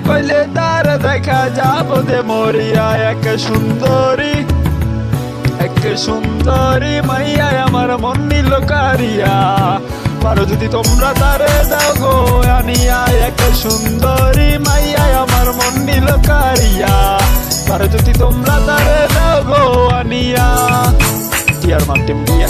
পাইলে তার দেখা যাবো যে মরিয়া। এক সুন্দরী মাইয়া আমার মন নিল কারিয়া, পারো যদি তোমরা তারে দাও গো আনিয়া। এক সুন্দরী মাইয়া আমার মন নিল কারিয়া, পারো যদি তোমরা তারে দাও গো আনিয়া। টিয়ার মার্টিন দিয়া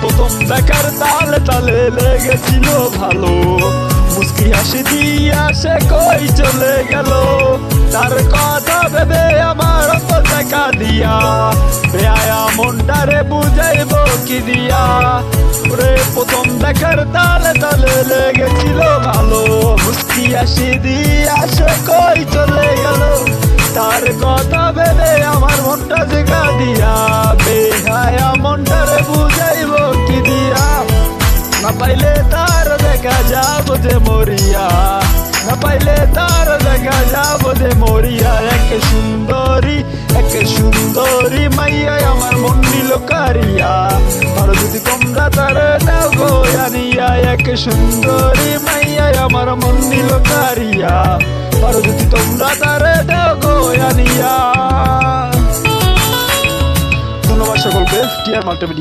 প্রথম দেখার তালে তালে লেগেছিল ভালো, মুস্কি হাসি দিয়া সে কই চলে গেল। তার কথা ভেবে আমার অন্তর দেখা দিয়া, বেয়া মনটারে বুঝাইব কি দিয়া। ওরে প্রথম দেখার তালে তালে লেগেছিল ভালো, মুস্কি হাসি দিয়া সে কই চলে গেল। তার কথা ভেবে আমার মনটা জেগা দিয়া, বেহায়া মনটারে বুঝাইব কি দিয়া। না পাইলে তার দেখা যাবো যে মরিয়া, না পাইলে তার দেখা যাবো যে মরিয়া। এক সুন্দরী মাইয়া আমার মন নিল কারিয়া, আর যদি তোমরা তারে দাও গো আনিয়া। এক সুন্দরী মাইয়া আমার মন নিল কারিয়া, আর যদি তোমরা তারে দাও গো আনিয়া। ধন্যবাদ সকলকে। টিয়ার মাল্টিমিডিয়া।